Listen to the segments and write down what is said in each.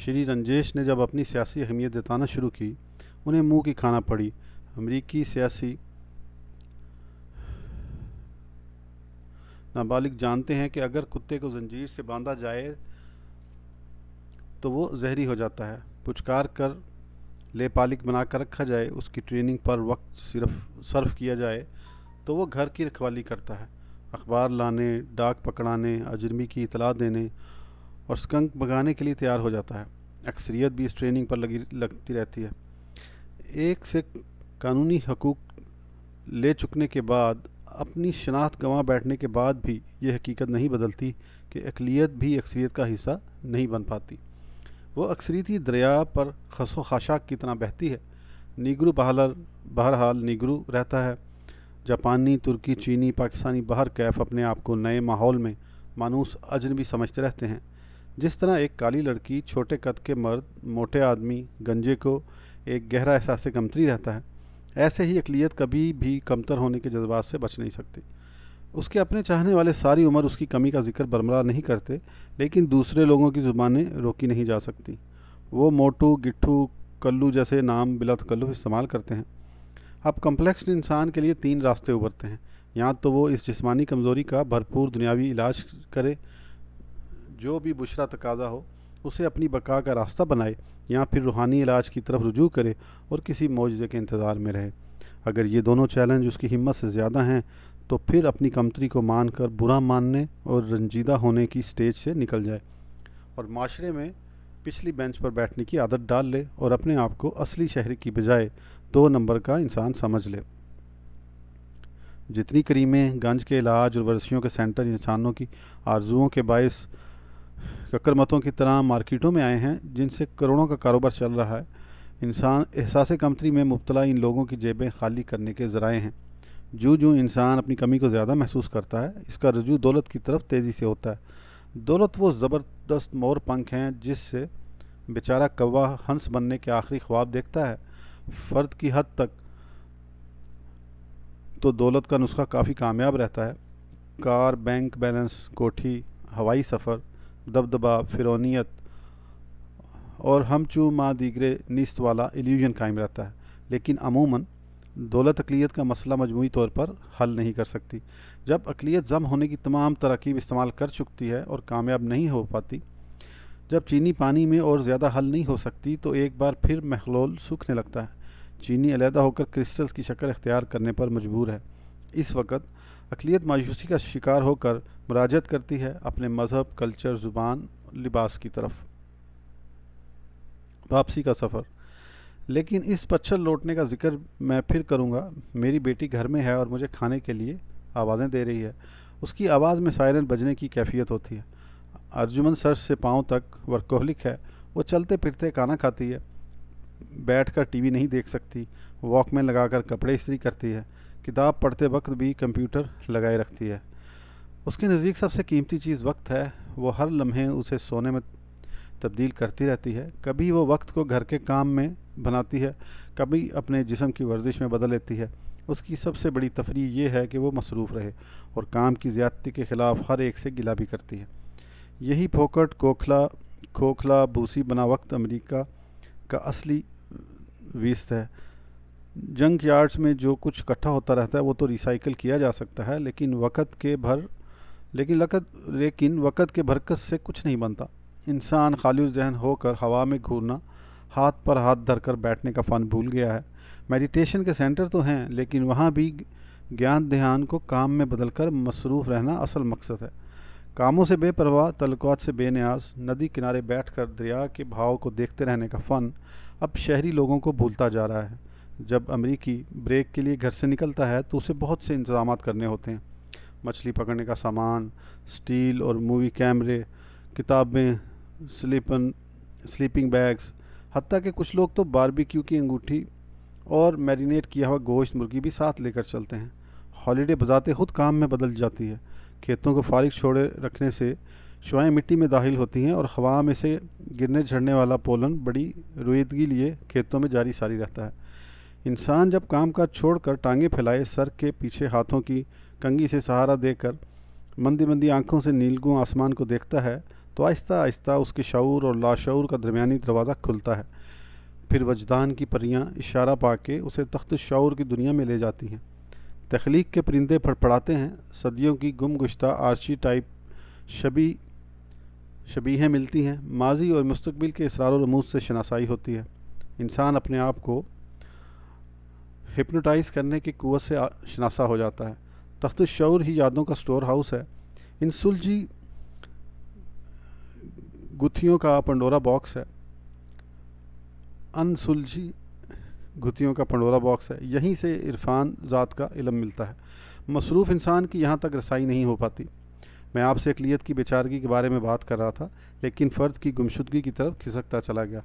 شری رنجیش نے جب اپنی سیاسی اہمیت جتانا شروع کی انہیں منہ کی کھانا پڑی۔ امریکی سیاسی نابالغ جانتے ہیں کہ اگر کتے کو زنجیر سے باندھا جائے تو وہ زہری ہو جاتا ہے، پچکار کر لے پالک بنا کر رکھا جائے، اس کی ٹریننگ پر وقت صرف کیا جائے تو وہ گھر کی رکھوالی کرتا ہے، اخبار لانے، ڈاک پکڑانے، اجرمی کی اطلاع دینے اور سکنک بھگانے کے لیے تیار ہو جاتا ہے۔ اکثریت بھی اس ٹریننگ پر لگتی رہتی ہے۔ ایک سے قانونی حقوق لے چکنے کے بعد، اپنی شناخت گنوا بیٹھنے کے بعد بھی یہ حقیقت نہیں بدلتی کہ اقلیت بھی اکثریت کا حصہ نہیں بن پاتی۔ وہ اکثریتی دریا پر خس و خاشاک کی طرح بہتی ہے۔ نیگرو بہرحال نیگرو رہتا ہے۔ جاپانی، ترکی، چینی، پاکستانی بہر کیف اپنے آپ کو نئے ماحول میں مانوس اجنبی سمجھتے رہتے ہیں۔ جس طرح ایک کالی لڑکی، چھوٹے قد کے مرد، موٹے آدمی، گنجے کو ایک گہرا احساس کمتری رہتا ہے، ایسے ہی اقلیت کبھی بھی کمتر ہونے کے جذبات سے بچ نہیں سکتی۔ اس کے اپنے چاہنے والے ساری عمر اس کی کمی کا ذکر برملا نہیں کرتے، لیکن دوسرے لوگوں کی زبانیں روکی نہیں جا سکتی۔ وہ موٹو، گٹھو، کلو جیسے نام بلا تکلف استعمال کرتے ہیں۔ اب کمپلیکس انسان کے لیے 3 راستے ابھرتے ہیں: یا تو وہ اس جسمانی کمزوری کا بھرپور دنیاوی علاج کرے، جو بھی بشرا تقاضا ہو اسے اپنی بقا کا راستہ بنائے، یا پھر روحانی علاج کی طرف رجوع کرے اور کسی معجزے کے انتظار میں رہے۔ اگر یہ دونوں چیلنج اس کی ہمت سے زیادہ ہیں تو پھر اپنی کمتری کو مان کر برا ماننے اور رنجیدہ ہونے کی سٹیج سے نکل جائے اور معاشرے میں پچھلی بینچ پر بیٹھنے کی عادت ڈال لے اور اپنے آپ کو اصلی شہری کی بجائے 2 نمبر کا انسان سمجھ لے۔ جتنی کریمیں، گنج کے علاج اور ورزشوں کے سینٹر انسانوں کی آرزوؤں کے باعث ککرمتوں کی طرح مارکیٹوں میں آئے ہیں جن سے کروڑوں کا کاروبار چل رہا ہے، انسان احساس کمتری میں مبتلا ان لوگوں کی جیبیں خالی کرنے کے ذرائع ہیں۔ جو انسان اپنی کمی کو زیادہ محسوس کرتا ہے، اس کا رجوع دولت کی طرف تیزی سے ہوتا ہے۔ دولت وہ زبردست مور پنکھ ہیں جس سے بیچارہ کوا ہنس بننے کے آخری خواب دیکھتا ہے۔ فرد کی حد تک تو دولت کا نسخہ کافی کامیاب رہتا ہے۔ کار، بینک بیلنس، کوٹھی، ہوائی سفر، دبدبا، فرعونیت اور ہم چو ماں دیگرے نیست والا ایلیوژن قائم رہتا ہے، لیکن عموماً دولت اقلیت کا مسئلہ مجموعی طور پر حل نہیں کر سکتی۔ جب اقلیت ضم ہونے کی تمام تراکیب استعمال کر چکتی ہے اور کامیاب نہیں ہو پاتی، جب چینی پانی میں اور زیادہ حل نہیں ہو سکتی تو ایک بار پھر محلول سوکھنے لگتا ہے۔ چینی علیحدہ ہو کر کرسٹلز کی شکل اختیار کرنے پر مجبور ہے۔ اس وقت اقلیت مایوسی کا شکار ہو کر مراجعت کرتی ہے اپنے مذہب، کلچر، زبان، لباس کی طرف۔ واپسی کا سفر۔ لیکن اس پچھل لوٹنے کا ذکر میں پھر کروں گا۔ میری بیٹی گھر میں ہے اور مجھے کھانے کے لیے آوازیں دے رہی ہے۔ اس کی آواز میں سائرن بجنے کی کیفیت ہوتی ہے۔ ارجمن سر سے پاؤں تک ورکوہلک ہے۔ وہ چلتے پھرتے کھانا کھاتی ہے، بیٹھ کر ٹی وی نہیں دیکھ سکتی، واک مین لگا کر کپڑے استری کرتی ہے، کتاب پڑھتے وقت بھی کمپیوٹر لگائے رکھتی ہے۔ اس کے نزدیک سب سے قیمتی چیز وقت ہے۔ وہ ہر لمحے اسے سونے میں تبدیل کرتی رہتی ہے۔ کبھی وہ وقت کو گھر کے کام میں بناتی ہے، کبھی اپنے جسم کی ورزش میں بدل لیتی ہے۔ اس کی سب سے بڑی تفریح یہ ہے کہ وہ مصروف رہے اور کام کی زیادتی کے خلاف ہر ایک سے گلہ بھی کرتی ہے۔ یہی پھوکٹ، کھوکھلا، بوسی بنا وقت امریکہ کا اصلی ویست ہے۔ جنک یارڈز میں جو کچھ اکٹھا ہوتا رہتا ہے وہ تو ریسائیکل کیا جا سکتا ہے، لیکن وقت کے برکت سے کچھ نہیں بنتا۔ انسان خالی ذہن ہو کر ہوا میں گھورنا، ہاتھ پر ہاتھ دھر کر بیٹھنے کا فن بھول گیا ہے۔ میڈیٹیشن کے سینٹر تو ہیں، لیکن وہاں بھی گیان دھیان کو کام میں بدل کر مصروف رہنا اصل مقصد ہے۔ کاموں سے بے پرواہ، تعلقات سے بے نیاز، ندی کنارے بیٹھ کر دریا کے بہاؤ کو دیکھتے رہنے کا فن اب شہری لوگوں کو بھولتا جا رہا ہے۔ جب امریکی بریک کے لیے گھر سے نکلتا ہے تو اسے بہت سے انتظامات کرنے ہوتے ہیں: مچھلی پکڑنے کا سامان، سٹیل اور مووی کیمرے، کتابیں، سلیپنگ بیگز، حتیٰ کہ کچھ لوگ تو باربیکیو کی انگوٹھی اور میرینیٹ کیا ہوا گوشت مرغی بھی ساتھ لے کر چلتے ہیں۔ ہالیڈے بذات خود کام میں بدل جاتی ہے۔ کھیتوں کو فارغ چھوڑے رکھنے سے شعاعیں مٹی میں داخل ہوتی ہیں اور ہوا میں سے گرنے جھڑنے والا پولن بڑی رویدگی لیے کھیتوں میں جاری ساری رہتا ہے۔ انسان جب کام کاج چھوڑ کر ٹانگیں پھیلائے سر کے پیچھے ہاتھوں کی کنگھی سے سہارا دے کر مندی مندی آنکھوں سے نیلگوں آسمان کو دیکھتا ہے تو آہستہ آہستہ اس کے شعور اور لاشعور کا درمیانی دروازہ کھلتا ہے۔ پھر وجدان کی پریاں اشارہ پا کے اسے تخت شعور کی دنیا میں لے جاتی ہیں۔ تخلیق کے پرندے پڑپڑاتے ہیں، صدیوں کی گم گشتہ آرچی ٹائپ شبیہیں ملتی ہیں، ماضی اور مستقبل کے اسرار و رموز سے شناسائی ہوتی ہے۔ انسان اپنے آپ کو ہپنوٹائز کرنے کی قوت سے شناسا ہو جاتا ہے۔ تخت شعور ہی یادوں کا سٹور ہاؤس ہے۔ ان سلجھی گتھیوں کا پنڈورا باکس ہے سلجھی گتھیوں کا پنڈورا باکس ہے۔ یہیں سے عرفان ذات کا علم ملتا ہے۔ مصروف انسان کی یہاں تک رسائی نہیں ہو پاتی۔ میں آپ سے اقلیت کی بیچارگی کے بارے میں بات کر رہا تھا، لیکن فرد کی گمشدگی کی طرف کھسکتا چلا گیا۔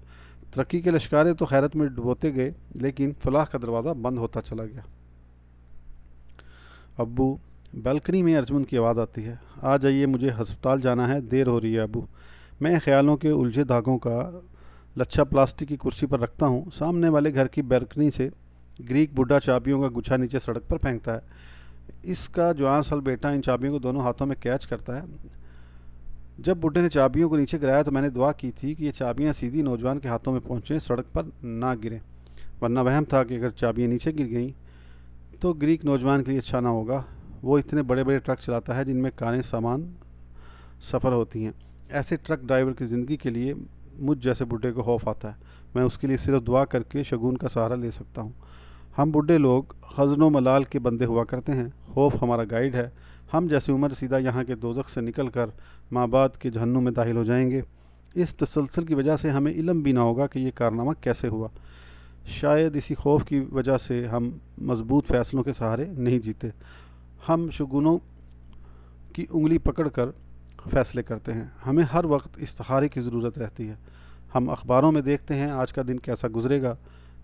ترقی کے لشکارے تو خیرت میں ڈبوتے گئے، لیکن فلاح کا دروازہ بند ہوتا چلا گیا۔ ابو، بالکنی میں ارجمن کی آواز آتی ہے۔ آ جائیے، مجھے ہسپتال جانا ہے، دیر ہو رہی ہے ابو۔ میں خیالوں کے الجھے دھاگوں کا لچھا پلاسٹک کی کرسی پر رکھتا ہوں۔ سامنے والے گھر کی بالکنی سے گریک بڈھا چابیوں کا گچھا نیچے سڑک پر پھینکتا ہے۔ اس کا جوان سل بیٹا ان چابیوں کو دونوں ہاتھوں میں کیچ کرتا ہے۔ جب بڈھے نے چابیوں کو نیچے گرایا تو میں نے دعا کی تھی کہ یہ چابیاں سیدھی نوجوان کے ہاتھوں میں پہنچیں، سڑک پر نہ گریں، ورنہ وہم تھا کہ اگر چابیاں نیچے گر گئیں تو گریک نوجوان کے لیے اچھا نہ ہوگا۔ وہ اتنے بڑے بڑے ٹرک چلاتا ہے جن میں کاریں سامان سفر ہوتی ہیں۔ ایسے ٹرک ڈرائیور کی زندگی کے لیے مجھ جیسے بڈھے کو خوف آتا ہے۔ میں اس کے لیے صرف دعا کر کے شگون کا سہارا لے سکتا ہوں۔ ہم بڈھے لوگ حزن و ملال کے بندے ہوا کرتے ہیں۔ خوف ہمارا گائیڈ ہے۔ ہم جیسے عمر سیدھا یہاں کے دوزخ سے نکل کر مابعد کے جہنم میں داخل ہو جائیں گے۔ اس تسلسل کی وجہ سے ہمیں علم بھی نہ ہوگا کہ یہ کارنامہ کیسے ہوا۔ شاید اسی خوف کی وجہ سے ہم مضبوط فیصلوں کے سہارے نہیں جیتے۔ ہم شگونوں کی انگلی پکڑ کر فیصلے کرتے ہیں۔ ہمیں ہر وقت استخارے کی ضرورت رہتی ہے۔ ہم اخباروں میں دیکھتے ہیں آج کا دن کیسا گزرے گا۔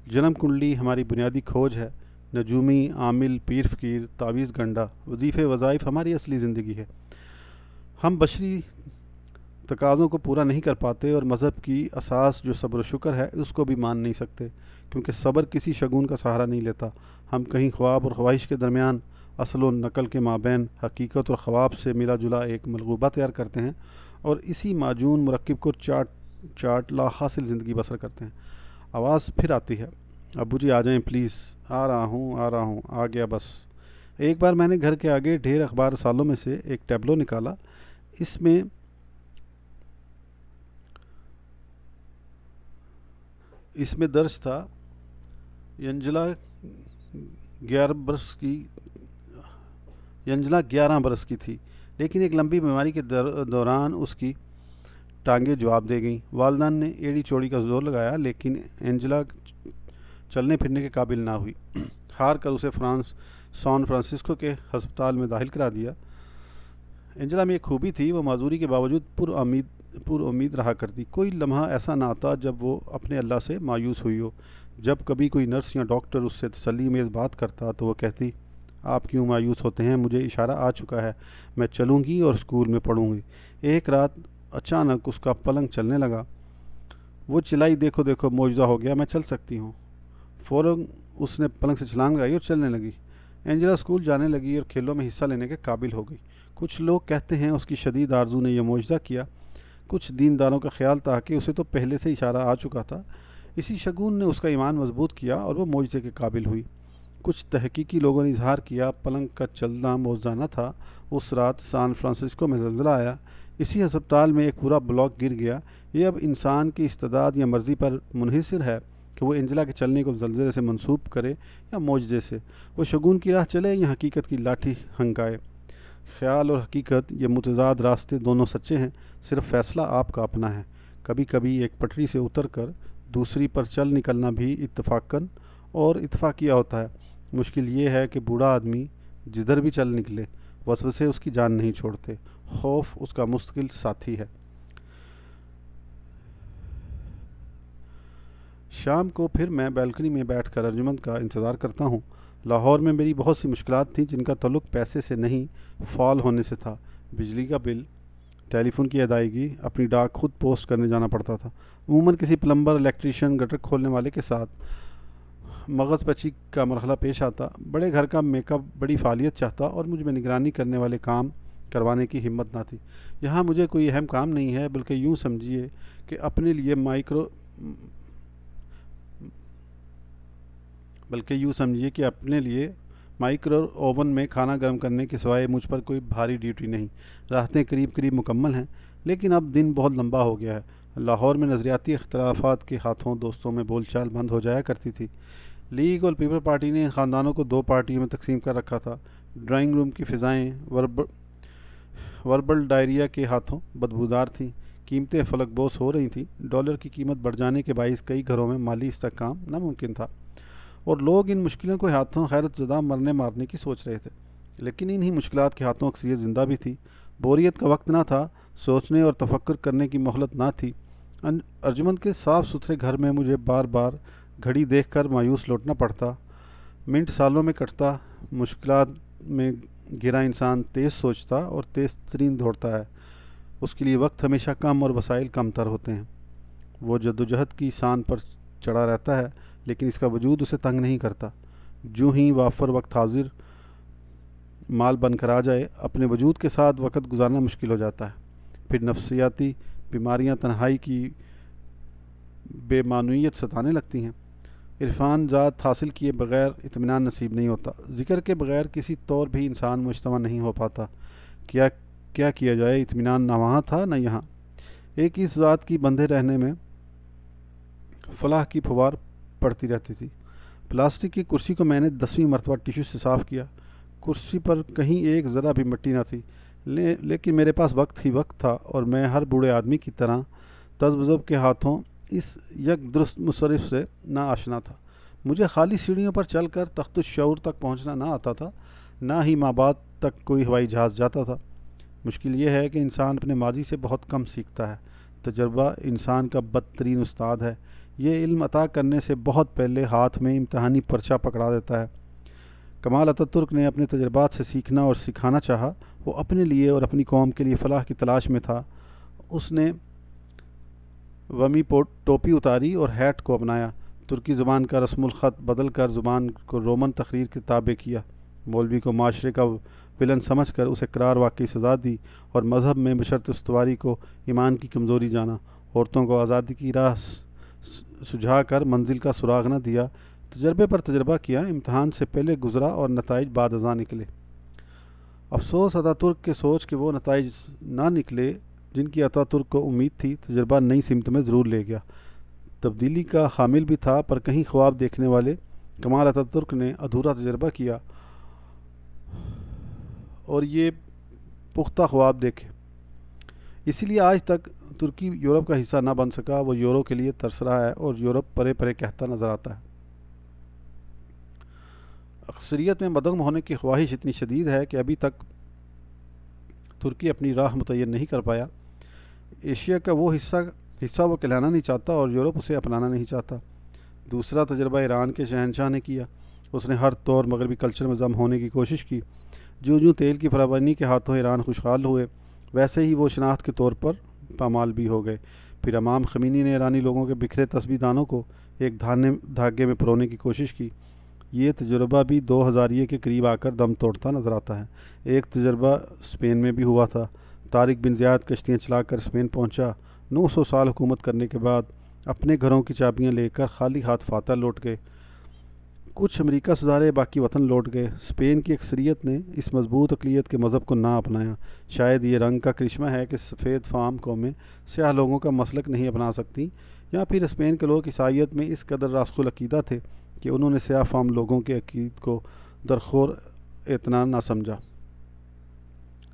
جنم کنڈلی ہماری بنیادی کھوج ہے۔ نجومی، عامل، پیر فقیر، تعویذ گنڈا، وظیفے وظائف ہماری اصلی زندگی ہے۔ ہم بشری تقاضوں کو پورا نہیں کر پاتے اور مذہب کی اساس جو صبر و شکر ہے اس کو بھی مان نہیں سکتے، کیونکہ صبر کسی شگون کا سہارا نہیں لیتا۔ ہم کہیں خواب اور خواہش کے درمیان، اصل و نقل کے مابین حقیقت اور خواب سے ملا جلا ایک ملغوبہ تیار کرتے ہیں اور اسی معجون مرکب کو چاٹ لا حاصل زندگی بسر کرتے ہیں۔ آواز پھر آتی ہے، ابو جی آ جائیں پلیز۔ آ رہا ہوں، آ گیا بس۔ ایک بار میں نے گھر کے آگے ڈھیر اخبار رسالوں میں سے ایک ٹیبلو نکالا۔ اس میں درج تھا ینجلا 11 برس کی تھی، لیکن ایک لمبی بیماری کے دوران اس کی ٹانگیں جواب دے گئیں۔ والدین نے ایڑی چوڑی کا زور لگایا، لیکن اینجلا چلنے پھرنے کے قابل نہ ہوئی۔ ہار کر اسے سان فرانسسکو کے ہسپتال میں داخل کرا دیا۔ اینجلا میں ایک خوبی تھی، وہ معذوری کے باوجود پر امید رہا کرتی۔ کوئی لمحہ ایسا نہ آتا جب وہ اپنے اللہ سے مایوس ہوئی ہو۔ جب کبھی کوئی نرس یا ڈاکٹر اس سے تسلی میز بات کرتا تو وہ کہتی، آپ کیوں مایوس ہوتے ہیں، مجھے اشارہ آ چکا ہے، میں چلوں گی اور اسکول میں پڑھوں گی۔ ایک رات اچانک اس کا پلنگ چلنے لگا۔ وہ چلائی، دیکھو دیکھو معجزہ ہو گیا، میں چل سکتی ہوں۔ فوراً اس نے پلنگ سے چھلانگ لگائی اور چلنے لگی۔ اینجلا اسکول جانے لگی اور کھیلوں میں حصہ لینے کے قابل ہو گئی۔ کچھ لوگ کہتے ہیں اس کی شدید آرزو نے یہ معجزہ کیا۔ کچھ دینداروں کا خیال تھا کہ اسے تو پہلے سے اشارہ آ چکا تھا۔ اسی شگون نے اس کا ایمان مضبوط کیا اور وہ معجزے کے قابل ہوئی۔ کچھ تحقیقی لوگوں نے اظہار کیا پلنگ کا چلنا معجزہ نہ تھا۔ اس رات سان فرانسسکو میں زلزلہ آیا۔ اسی ہسپتال میں ایک پورا بلاک گر گیا۔ یہ اب انسان کی استعداد یا مرضی پر منحصر ہے کہ وہ اینجلا کے چلنے کو زلزلے سے منسوب کرے یا معجزے سے۔ وہ شگون کی راہ چلے یا حقیقت کی لاٹھی ہنکائے۔ خیال اور حقیقت، یہ متضاد راستے دونوں سچے ہیں، صرف فیصلہ آپ کا اپنا ہے۔ کبھی کبھی ایک پٹری سے اتر کر دوسری پر چل نکلنا بھی اتفاقاً اور اتفاقیہ ہوتا ہے۔ مشکل یہ ہے کہ بوڑھا آدمی جدھر بھی چل نکلے، وسوسے اس کی جان نہیں چھوڑتے۔ خوف اس کا مستقل ساتھی ہے۔ شام کو پھر میں بالکنی میں بیٹھ کر ارجمند کا انتظار کرتا ہوں۔ لاہور میں میری بہت سی مشکلات تھیں جن کا تعلق پیسے سے نہیں، فعال ہونے سے تھا۔ بجلی کا بل، ٹیلی فون کی ادائیگی، اپنی ڈاک خود پوسٹ کرنے جانا پڑتا تھا۔ عموماً کسی پلمبر، الیکٹریشین، گٹر کھولنے والے کے ساتھ مغز پچی کا مرحلہ پیش آتا۔ بڑے گھر کا میک اپ بڑی فعالیت چاہتا اور مجھ میں نگرانی کرنے والے کام کروانے کی ہمت نہ تھی۔ یہاں مجھے کوئی اہم کام نہیں ہے، بلکہ یوں سمجھیے کہ اپنے لیے مائکرو اوون میں کھانا گرم کرنے کے سوائے مجھ پر کوئی بھاری ڈیوٹی نہیں۔ راحتیں قریب قریب مکمل ہیں، لیکن اب دن بہت لمبا ہو گیا ہے۔ لاہور میں نظریاتی اختلافات کے ہاتھوں دوستوں میں بول چال بند ہو جایا کرتی تھی۔ لیگ اور پیپل پارٹی نے خاندانوں کو 2 پارٹیوں میں تقسیم کر رکھا تھا۔ ڈرائنگ روم کی فضائیں وربل ڈائریا کے ہاتھوں بدبودار تھیں، قیمتیں فلک بوس ہو رہی تھیں۔ ڈالر کی قیمت بڑھ جانے کے باعث کئی گھروں میں مالی استحکام ناممکن تھا، اور لوگ ان مشکلوں کے ہاتھوں حیرت زدہ مرنے مارنے کی سوچ رہے تھے۔ لیکن انہی مشکلات کے ہاتھوں اکثریت زندہ بھی تھی۔ بوریت کا وقت نہ تھا، سوچنے اور تفکر کرنے کی مہلت نہ تھی۔ ارجمند کے صاف ستھرے گھر میں مجھے بار بار گھڑی دیکھ کر مایوس لوٹنا پڑتا۔ منٹ سالوں میں کٹتا۔ مشکلات میں گھرا انسان تیز سوچتا اور تیز ترین دوڑتا ہے۔ اس کے لیے وقت ہمیشہ کم اور وسائل کم تر ہوتے ہیں۔ وہ جدوجہد کی سان پر چڑھا رہتا ہے، لیکن اس کا وجود اسے تنگ نہیں کرتا۔ جو ہی وافر وقت حاضر مال بن کر آ جائے، اپنے وجود کے ساتھ وقت گزارنا مشکل ہو جاتا ہے۔ پھر نفسیاتی بیماریاں تنہائی کی بے معنویت ستانے لگتی ہیں۔ عرفان ذات حاصل کیے بغیر اطمینان نصیب نہیں ہوتا۔ ذکر کے بغیر کسی طور بھی انسان مجتمع نہیں ہو پاتا۔ کیا کیا جائے، اطمینان نہ وہاں تھا نہ یہاں۔ ایک اس ذات کی بندھے رہنے میں فلاح کی پھوار پڑتی رہتی تھی۔ پلاسٹک کی کرسی کو میں نے 10ویں مرتبہ ٹیشو سے صاف کیا۔ کرسی پر کہیں ایک ذرہ بھی مٹی نہ تھی، لیکن میرے پاس وقت ہی وقت تھا، اور میں ہر بوڑھے آدمی کی طرح تذبذب کے ہاتھوں اس یک درست مصرف سے نا آشنا تھا۔ مجھے خالی سیڑھیوں پر چل کر تخت الشعور تک پہنچنا نہ آتا تھا، نہ ہی مابعد تک کوئی ہوائی جہاز جاتا تھا۔ مشکل یہ ہے کہ انسان اپنے ماضی سے بہت کم سیکھتا ہے۔ تجربہ انسان کا بدترین استاد ہے۔ یہ علم عطا کرنے سے بہت پہلے ہاتھ میں امتحانی پرچہ پکڑا دیتا ہے۔ کمال اتاترک نے اپنے تجربات سے سیکھنا اور سکھانا چاہا۔ وہ اپنے لیے اور اپنی قوم کے لیے فلاح کی تلاش میں تھا۔ اس نے ومی ٹوپی اتاری اور ہیٹ کو اپنایا۔ ترکی زبان کا رسم الخط بدل کر زبان کو رومن تحریر کے تابع کیا۔ مولوی کو معاشرے کا ولن سمجھ کر اسے قرار واقعی سزا دی، اور مذہب میں بشرط استواری کو ایمان کی کمزوری جانا۔ عورتوں کو آزادی کی راہ سجھا کر منزل کا سراغ نہ دیا۔ تجربے پر تجربہ کیا، امتحان سے پہلے گزرا اور نتائج بعد ازاں نکلے۔ افسوس اتاترک کے سوچ کہ وہ نتائج نہ نکلے جن کی اتاترک کو امید تھی۔ تجربہ نئی سمت میں ضرور لے گیا، تبدیلی کا حامل بھی تھا، پر کہیں خواب دیکھنے والے کمال اتاترک نے ادھورا تجربہ کیا اور یہ پختہ خواب دیکھے۔ اسی لیے آج تک ترکی یورپ کا حصہ نہ بن سکا۔ وہ یورو کے لیے ترس رہا ہے، اور یورپ پرے پرے کہتا نظر آتا ہے۔ اکثریت میں مدغم ہونے کی خواہش اتنی شدید ہے کہ ابھی تک ترکی اپنی راہ متعین نہیں کر پایا۔ ایشیا کا وہ حصہ وہ کہلانا نہیں چاہتا، اور یورپ اسے اپنانا نہیں چاہتا۔ دوسرا تجربہ ایران کے شہنشاہ نے کیا۔ اس نے ہر طور مغربی کلچر میں ضم ہونے کی کوشش کی۔ جو تیل کی فراوانی کے ہاتھوں ایران خوشحال ہوئے، ویسے ہی وہ شناخت کے طور پر پامال بھی ہو گئے۔ پھر امام خمینی نے ایرانی لوگوں کے بکھرے تسبیح دانوں کو ایک دھاگے میں پرونے کی کوشش کی۔ یہ تجربہ بھی 2000 کے قریب آ کر دم توڑتا نظر آتا ہے۔ ایک تجربہ اسپین میں بھی ہوا تھا۔ طارق بن زیاد کشتیاں چلا کر اسپین پہنچا۔ 900 سال حکومت کرنے کے بعد اپنے گھروں کی چابیاں لے کر خالی ہاتھ فاتح لوٹ گئے۔ کچھ امریکہ سدھارے، باقی وطن لوٹ گئے۔ اسپین کی اکثریت نے اس مضبوط اقلیت کے مذہب کو نہ اپنایا۔ شاید یہ رنگ کا کرشمہ ہے کہ سفید فام قومیں سیاہ لوگوں کا مسلک نہیں اپنا سکتی، یا پھر اسپین کے لوگ عیسائیت میں اس قدر راسخ العقیدہ تھے کہ انہوں نے سیاہ فام لوگوں کے عقید کو درخور اعتنا نہ سمجھا۔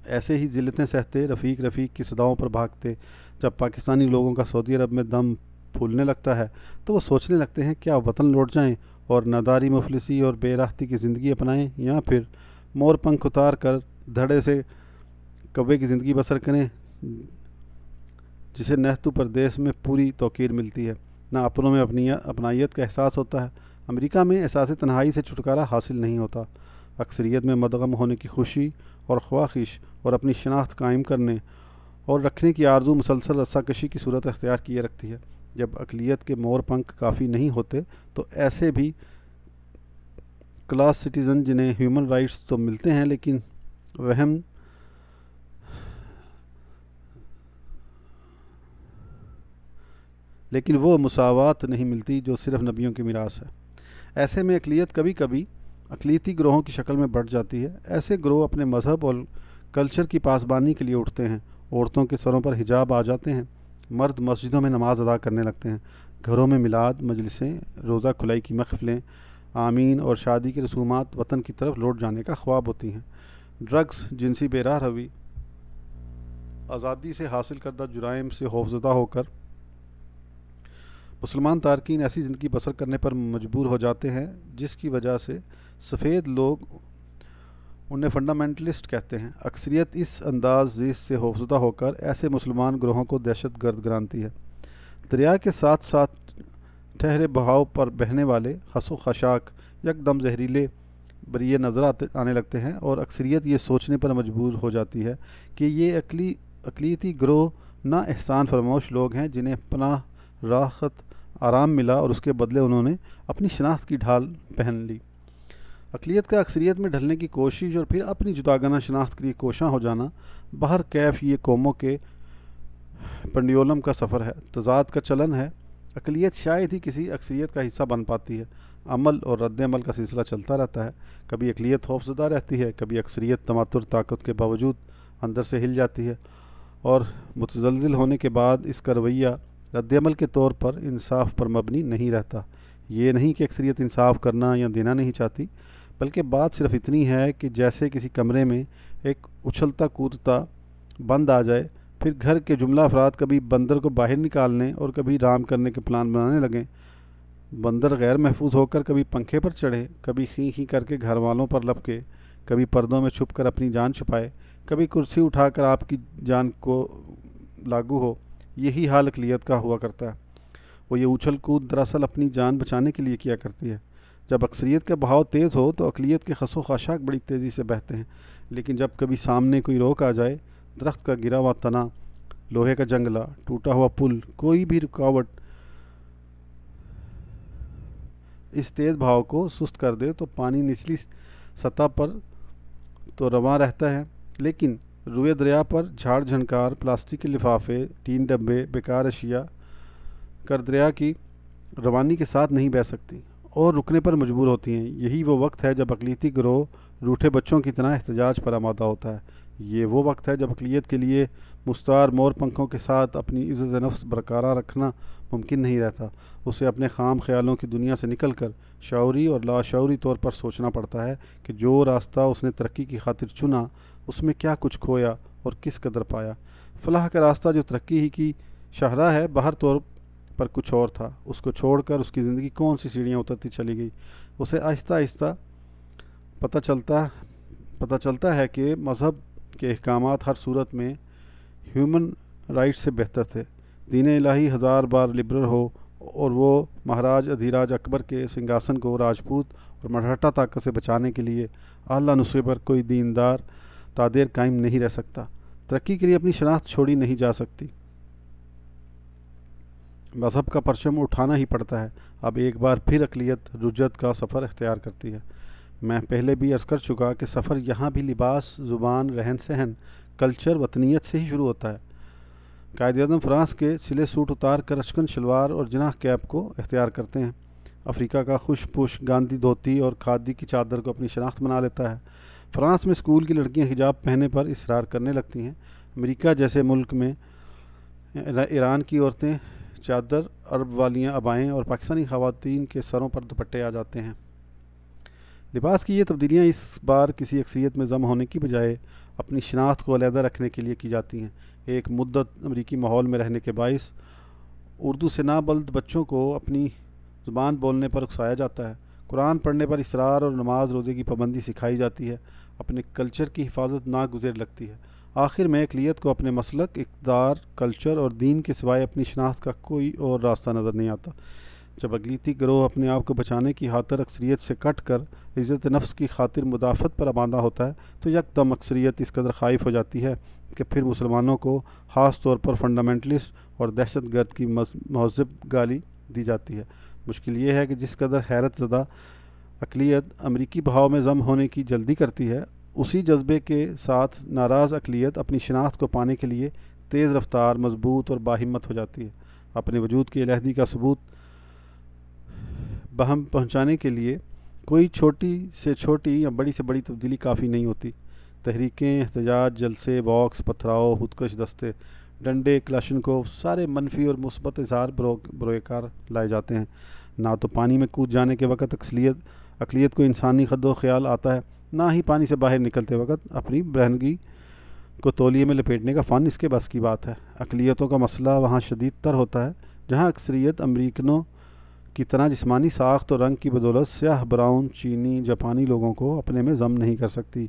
ایسے ہی ذلتیں سہتے، رفیق کی صداؤں پر بھاگتے۔ جب پاکستانی لوگوں کا سعودی عرب میں دم پھولنے لگتا ہے تو وہ سوچنے لگتے ہیں کیا وطن لوٹ جائیں اور ناداری، مفلسی اور بے راحتی کی زندگی اپنائیں، یا پھر مور پنکھ اتار کر دھڑے سے کوے کی زندگی بسر کریں جسے نہتو پردیس میں پوری توقیر ملتی ہے، نہ اپنوں میں اپنائیت کا احساس ہوتا ہے۔ امریکہ میں احساس تنہائی سے چھٹکارا حاصل نہیں ہوتا۔ اکثریت میں مدغم ہونے کی خوشی اور خواہش اور اپنی شناخت قائم کرنے اور رکھنے کی آرزو مسلسل رسہ کشی کی صورت اختیار کیے رکھتی ہے۔ جب اقلیت کے مور پنکھ کافی نہیں ہوتے تو ایسے بھی کلاس سٹیزن جنہیں ہیومن رائٹس تو ملتے ہیں لیکن وہم لیکن وہ مساوات نہیں ملتی جو صرف نبیوں کی میراث ہے۔ ایسے میں اقلیت کبھی کبھی اقلیتی گروہوں کی شکل میں بڑھ جاتی ہے۔ ایسے گروہ اپنے مذہب اور کلچر کی پاسبانی کے لیے اٹھتے ہیں۔ عورتوں کے سروں پر حجاب آ جاتے ہیں، مرد مسجدوں میں نماز ادا کرنے لگتے ہیں، گھروں میں میلاد مجلسیں، روزہ کھلائی کی محفلیں، آمین اور شادی کی رسومات وطن کی طرف لوٹ جانے کا خواب ہوتی ہیں۔ ڈرگز، جنسی بے راہ روی، آزادی سے حاصل کردہ جرائم سے خوفزدہ ہو کر مسلمان تارکین ایسی زندگی بسر کرنے پر مجبور ہو جاتے ہیں جس کی وجہ سے سفید لوگ انہیں فنڈامنٹلسٹ کہتے ہیں۔ اکثریت اس انداز زیست سے خوفزدہ ہو کر ایسے مسلمان گروہوں کو دہشت گرد گرانتی ہے۔ دریا کے ساتھ ساتھ ٹھہرے بہاؤ پر بہنے والے خس و خاشاک یکدم زہریلے بریے نظر آنے لگتے ہیں، اور اکثریت یہ سوچنے پر مجبور ہو جاتی ہے کہ یہ اقلیتی گروہ نا احسان فرموش لوگ ہیں جنہیں پناہ راحت آرام ملا اور اس کے بدلے انہوں نے اپنی شناخت کی ڈھال پہن لی۔ اقلیت کا اکثریت میں ڈھلنے کی کوشش اور پھر اپنی جداگانہ شناخت کے لیے کوشاں ہو جانا بہر کیف یہ قوموں کے پنڈیولم کا سفر ہے، تضاد کا چلن ہے۔ اقلیت شاید ہی کسی اکثریت کا حصہ بن پاتی ہے۔ عمل اور رد عمل کا سلسلہ چلتا رہتا ہے، کبھی اقلیت خوفزدہ رہتی ہے، کبھی اکثریت تماتر طاقت کے باوجود اندر سے ہل جاتی ہے، اور متزلزل ہونے کے بعد اس کا رویہ رد عمل کے طور پر انصاف پر مبنی نہیں رہتا۔ یہ نہیں کہ اکثریت انصاف کرنا یا دینا نہیں چاہتی، بلکہ بات صرف اتنی ہے کہ جیسے کسی کمرے میں ایک اچھلتا کودتا بند آ جائے، پھر گھر کے جملہ افراد کبھی بندر کو باہر نکالنے اور کبھی رام کرنے کے پلان بنانے لگیں۔ بندر غیر محفوظ ہو کر کبھی پنکھے پر چڑھے، کبھی خیں خیں کر کے گھر والوں پر لپکے، کبھی پردوں میں چھپ کر اپنی جان چھپائے، کبھی کرسی اٹھا کر آپ کی جان کو لاگو ہو۔ یہی حال اقلیت کا ہوا کرتا ہے۔ وہ یہ اچھل کود دراصل اپنی جان بچانے کے لیے کیا کرتی ہے۔ جب اکثریت کا بہاؤ تیز ہو تو اقلیت کے خس و خاشاک بڑی تیزی سے بہتے ہیں، لیکن جب کبھی سامنے کوئی روک آ جائے، درخت کا گرا ہوا تنا، لوہے کا جنگلہ، ٹوٹا ہوا پل، کوئی بھی رکاوٹ اس تیز بہاؤ کو سست کر دے تو پانی نچلی سطح پر تو رواں رہتا ہے، لیکن روئے دریا پر جھاڑ جھنکار پلاسٹک کے لفافے، ٹین ڈبے، بیکار اشیاء کر دریا کی روانی کے ساتھ نہیں بہہ سکتی اور رکنے پر مجبور ہوتی ہیں۔ یہی وہ وقت ہے جب اقلیتی گروہ روٹھے بچوں کی طرح احتجاج پر آمادہ ہوتا ہے۔ یہ وہ وقت ہے جب اقلیت کے لیے مستعار مور پنکھوں کے ساتھ اپنی عزت نفس برقرار رکھنا ممکن نہیں رہتا۔ اسے اپنے خام خیالوں کی دنیا سے نکل کر شعوری اور لاشعوری طور پر سوچنا پڑتا ہے کہ جو راستہ اس نے ترقی کی خاطر چنا، اس میں کیا کچھ کھویا اور کس قدر پایا۔ فلاح کا راستہ جو ترقی ہی کی شاہراہ ہے، باہر طور پر کچھ اور تھا۔ اس کو چھوڑ کر اس کی زندگی کون سی سیڑھیاں اترتی چلی گئی۔ اسے آہستہ آہستہ پتہ چلتا ہے کہ مذہب کے احکامات ہر صورت میں ہیومن رائٹس سے بہتر تھے۔ دین الہی ہزار بار لبرل ہو اور وہ مہاراج ادھیراج اکبر کے سنگھاسن کو راجپوت اور مرہٹا طاقت سے بچانے کے لیے اعلیٰ نسخے پر کوئی دیندار تادیر قائم نہیں رہ سکتا۔ ترقی کے لیے اپنی شناخت چھوڑی نہیں جا سکتی، مذہب کا پرچم اٹھانا ہی پڑتا ہے۔ اب ایک بار پھر اقلیت رجعت کا سفر اختیار کرتی ہے۔ میں پہلے بھی عرض کر چکا کہ سفر یہاں بھی لباس، زبان، رہن سہن، کلچر، وطنیت سے ہی شروع ہوتا ہے۔ قائد اعظم فرانس کے سلے سوٹ اتار کر اشکن شلوار اور جناح کیپ کو اختیار کرتے ہیں۔ افریقہ کا خوش پوش گاندھی دھوتی اور کھادی کی چادر کو اپنی شناخت بنا لیتا ہے۔ فرانس میں اسکول کی لڑکیاں حجاب پہننے پر اصرار کرنے لگتی ہیں۔ امریکہ جیسے ملک میں ایران کی عورتیں چادر، عرب والیاں عبائیں اور پاکستانی خواتین کے سروں پر دوپٹے آ جاتے ہیں۔ لباس کی یہ تبدیلیاں اس بار کسی اکثریت میں ضم ہونے کی بجائے اپنی شناخت کو علیحدہ رکھنے کے لیے کی جاتی ہیں۔ ایک مدت امریکی ماحول میں رہنے کے باعث اردو سے نابلد بچوں کو اپنی زبان بولنے پر اکسایا جاتا ہے، قرآن پڑھنے پر اصرار اور نماز روزے کی پابندی سکھائی جاتی ہے، اپنے کلچر کی حفاظت ناگزیر لگتی ہے۔ آخر میں اقلیت کو اپنے مسلک، اقدار، کلچر اور دین کے سوائے اپنی شناخت کا کوئی اور راستہ نظر نہیں آتا۔ جب اقلیتی گروہ اپنے آپ کو بچانے کی خاطر اکثریت سے کٹ کر عزت نفس کی خاطر مدافعت پر آمادہ ہوتا ہے تو یکدم اکثریت اس قدر خائف ہو جاتی ہے کہ پھر مسلمانوں کو خاص طور پر فنڈامنٹلسٹ اور دہشت گرد کی مہذب گالی دی جاتی ہے۔ مشکل یہ ہے کہ جس قدر حیرت زدہ اقلیت امریکی بہاؤ میں ضم ہونے کی جلدی کرتی ہے، اسی جذبے کے ساتھ ناراض اقلیت اپنی شناخت کو پانے کے لیے تیز رفتار، مضبوط اور باہمت ہو جاتی ہے۔ اپنے وجود کی علیحدگی کا ثبوت بہم پہنچانے کے لیے کوئی چھوٹی سے چھوٹی یا بڑی سے بڑی تبدیلی کافی نہیں ہوتی۔ تحریکیں، احتجاج، جلسے، واکس، پتھراؤ، خودکش دستے، ڈنڈے، کلاشنکوف، سارے منفی اور مثبت اظہار بروئے کار لائے جاتے ہیں۔ نہ تو پانی میں کود جانے کے وقت اقلیت کو انسانی خد و خیال آتا ہے، نہ ہی پانی سے باہر نکلتے وقت اپنی برہنگی کو تولیے میں لپیٹنے کا فن اس کے بس کی بات ہے۔ اقلیتوں کا مسئلہ وہاں شدید تر ہوتا ہے جہاں اکثریت امریکنوں کی طرح جسمانی ساخت اور رنگ کی بدولت سیاہ، براؤن، چینی، جاپانی لوگوں کو اپنے میں ضم نہیں کر سکتی۔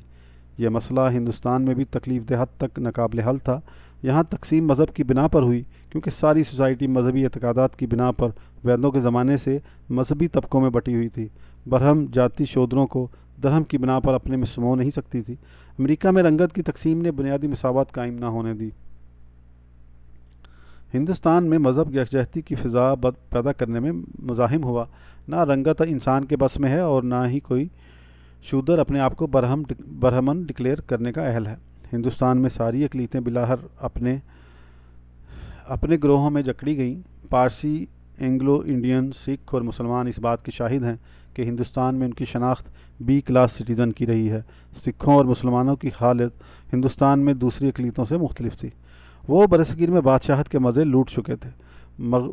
یہ مسئلہ ہندوستان میں بھی تکلیف دہ حد تک ناقابل حل تھا۔ یہاں تقسیم مذہب کی بنا پر ہوئی، کیونکہ ساری سوسائٹی مذہبی اعتقادات کی بنا پر ویدوں کے زمانے سے مذہبی طبقوں میں بٹی ہوئی تھی۔ برہم جاتی شودروں کو دھرم کی بنا پر اپنے میں سمو نہیں سکتی تھی۔ امریکہ میں رنگت کی تقسیم نے بنیادی مساوات قائم نہ ہونے دی۔ ہندوستان میں مذہب یکجہتی کی فضا پیدا کرنے میں مزاحم ہوا۔ نہ رنگت انسان کے بس میں ہے اور نہ ہی کوئی شودر اپنے آپ کو برہمن ڈکلیئر کرنے کا اہل ہے۔ ہندوستان میں ساری اقلیتیں بلاہر اپنے گروہوں میں جکڑی گئیں۔ پارسی، اینگلو انڈین، سکھ اور مسلمان اس بات کے شاہد ہیں کہ ہندوستان میں ان کی شناخت بی کلاس سٹیزن کی رہی ہے۔ سکھوں اور مسلمانوں کی حالت ہندوستان میں دوسری اقلیتوں سے مختلف تھی۔ وہ برصغیر میں بادشاہت کے مزے لوٹ چکے تھے۔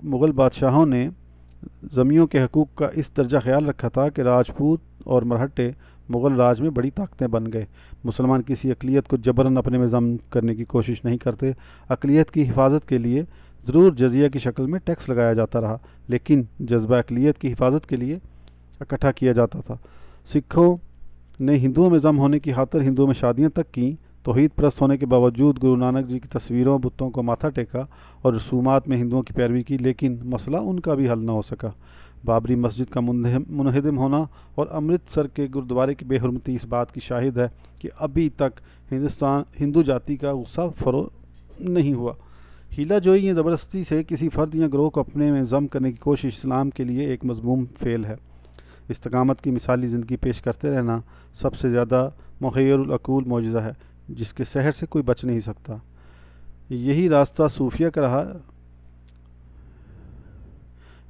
مغل بادشاہوں نے زمیوں کے حقوق کا اس درجہ خیال رکھا تھا کہ راجپوت اور مرہٹے مغل راج میں بڑی طاقتیں بن گئے۔ مسلمان کسی اقلیت کو جبراً اپنے میں ضم کرنے کی کوشش نہیں کرتے۔ اقلیت کی حفاظت کے لیے ضرور جزیہ کی شکل میں ٹیکس لگایا جاتا رہا، لیکن جذبہ اقلیت کی حفاظت کے لیے اکٹھا کیا جاتا تھا۔ سکھوں نے ہندوؤں میں ضم ہونے کی خاطر ہندوؤں میں شادیاں تک کیں۔ توحید پرست ہونے کے باوجود گرو نانک جی کی تصویروں، بتوں کو ماتھا ٹیکا اور رسومات میں ہندوؤں کی پیروی کی، لیکن مسئلہ ان کا بھی حل نہ ہو سکا۔ بابری مسجد کا منہدم ہونا اور امرتسر کے گرودوارے کی بے حرمتی اس بات کی شاہد ہے کہ ابھی تک ہندو جاتی کا غصہ فروغ نہیں ہوا۔ ہیلا جوئی یا زبردستی سے کسی فرد یا گروہ کو اپنے میں ضم کرنے کی کوشش اسلام کے لیے ایک مذموم فعل ہے۔ استقامت کی مثالی زندگی پیش کرتے رہنا سب سے زیادہ مغیر العقول معجزہ ہے جس کے سحر سے کوئی بچ نہیں سکتا۔ یہی راستہ صوفیہ کا رہا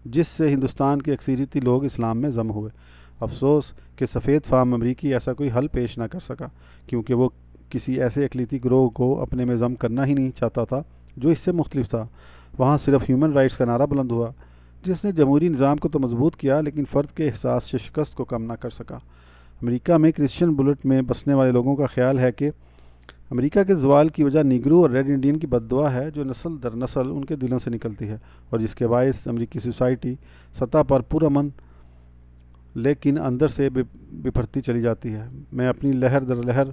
جس سے ہندوستان کے اکثریتی لوگ اسلام میں ضم ہوئے۔ افسوس کہ سفید فام امریکی ایسا کوئی حل پیش نہ کر سکا، کیونکہ وہ کسی ایسے اقلیتی گروہ کو اپنے میں ضم کرنا ہی نہیں چاہتا تھا جو اس سے مختلف تھا۔ وہاں صرف ہیومن رائٹس کا نعرہ بلند ہوا، جس نے جمہوری نظام کو تو مضبوط کیا لیکن فرد کے احساس سے شکست کو کم نہ کر سکا۔ امریکہ میں کرسچن بیلٹ میں بسنے والے لوگوں کا خیال ہے کہ امریکہ کے زوال کی وجہ نیگرو اور ریڈ انڈین کی بد دعا ہے جو نسل در نسل ان کے دلوں سے نکلتی ہے اور جس کے باعث امریکی سوسائٹی سطح پر پرامن لیکن اندر سے بپھرتی چلی جاتی ہے۔ میں اپنی لہر در لہر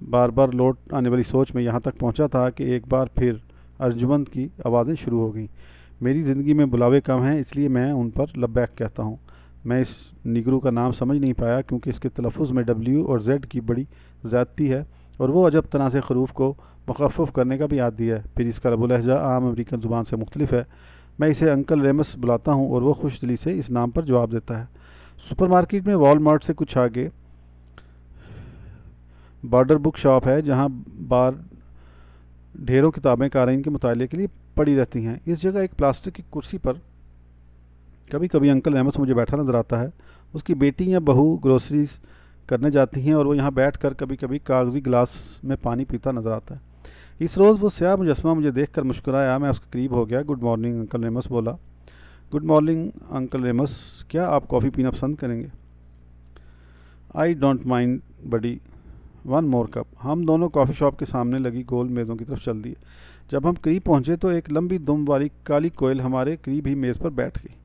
بار بار لوٹ آنے والی سوچ میں یہاں تک پہنچا تھا کہ ایک بار پھر ارجمند کی آوازیں شروع ہو گئیں۔ میری زندگی میں بلاوے کم ہیں، اس لیے میں ان پر لبیک کہتا ہوں۔ میں اس نیگرو کا نام سمجھ نہیں پایا کیونکہ اس کے تلفظ میں ڈبلیو اور زیڈ کی بڑی زیادتی ہے اور وہ عجب طرح سے حروف کو مخفف کرنے کا بھی عادی ہے۔ پھر اس کا لب و لہجہ عام امریکن زبان سے مختلف ہے۔ میں اسے انکل ریمس بلاتا ہوں اور وہ خوش دلی سے اس نام پر جواب دیتا ہے۔ سپر مارکیٹ میں وال مارٹ سے کچھ آگے بارڈر بک شاپ ہے جہاں بار ڈھیروں کتابیں قارئین کے مطالعے کے لیے پڑی رہتی ہیں۔ اس جگہ ایک پلاسٹک کی کرسی پر کبھی کبھی انکل ریمس مجھے بیٹھا نظر آتا ہے۔ اس کی بیٹی یا بہو گروسریز کرنے جاتی ہیں اور وہ یہاں بیٹھ کر کبھی کبھی کاغذی گلاس میں پانی پیتا نظر آتا ہے۔ اس روز وہ سیاہ مجسمہ مجھے دیکھ کر مسکرایا۔ میں اس کے قریب ہو گیا۔ گڈ مارننگ انکل ریمس بولا۔ گڈ مارننگ انکل ریمس، کیا آپ کافی پینا پسند کریں گے؟ I don't mind buddy, one more cup. ہم دونوں کافی شاپ کے سامنے لگی گول میزوں کی طرف چل دیے۔ جب ہم قریب پہنچے تو ایک لمبی دم والی کالی کوئل ہمارے قریب ہی میز پر بیٹھ گئی۔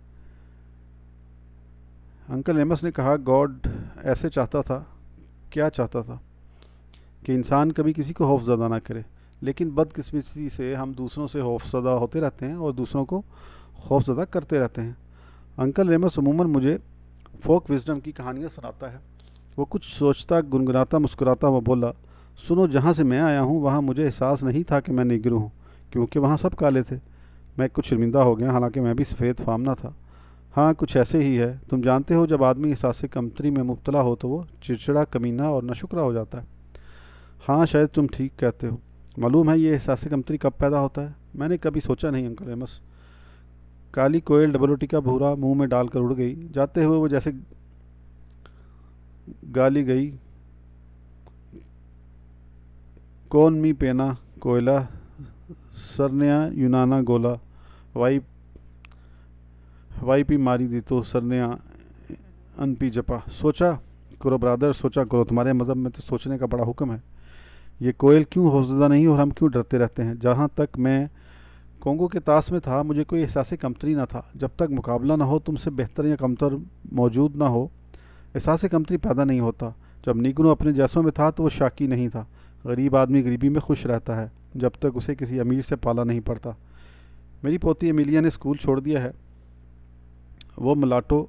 انکل ریمس نے کہا، گاڈ ایسے چاہتا تھا، کیا چاہتا تھا کہ انسان کبھی کسی کو خوف زدہ نہ کرے، لیکن بدقسمتی سے ہم دوسروں سے خوف زدہ ہوتے رہتے ہیں اور دوسروں کو خوف زدہ کرتے رہتے ہیں۔ انکل ریمس عموماً مجھے فوک وزڈم کی کہانیاں سناتا ہے۔ وہ کچھ سوچتا گنگناتا مسکراتا وہ بولا، سنو، جہاں سے میں آیا ہوں وہاں مجھے احساس نہیں تھا کہ میں نیگرو ہوں، کیونکہ وہاں سب کالے تھے۔ میں کچھ شرمندہ ہو گیا، حالانکہ میں بھی سفید فام نہ تھا۔ ہاں، کچھ ایسے ہی ہے۔ تم جانتے ہو جب آدمی احساس کمتری میں مبتلا ہو تو وہ چڑچڑا، کمینہ اور ناشکرا ہو جاتا ہے۔ ہاں، شاید تم ٹھیک کہتے ہو۔ معلوم ہے یہ احساس کمتری کب پیدا ہوتا ہے؟ میں نے کبھی سوچا نہیں انکل ریمس۔ کالی کوئل ڈبل روٹی کا بھورا منہ میں ڈال کر اڑ گئی. جاتے ہوئے وہ جیسے گالی گئی. کون می پینا کوئلہ سرنیا یونانا گولا وائی پی ماری دی تو سرنیا ان پی جپا. سوچا کرو برادر, سوچا کرو, تمہارے مذہب میں تو سوچنے کا بڑا حکم ہے. یہ کوئل کیوں خوفزدہ نہیں اور ہم کیوں ڈرتے رہتے ہیں؟ جہاں تک میں کونگو کے طاس میں تھا مجھے کوئی احساس کمتری نہ تھا. جب تک مقابلہ نہ ہو, تم سے بہتر یا کمتر موجود نہ ہو, احساس کمتری پیدا نہیں ہوتا. جب نیگرو اپنے جیسوں میں تھا تو وہ شاکی نہیں تھا. غریب آدمی غریبی میں خوش رہتا ہے جب تک اسے کسی امیر سے پالا نہیں پڑتا. میری پوتی ایمیلیا نے اسکول چھوڑ دیا ہے. وہ ملاٹو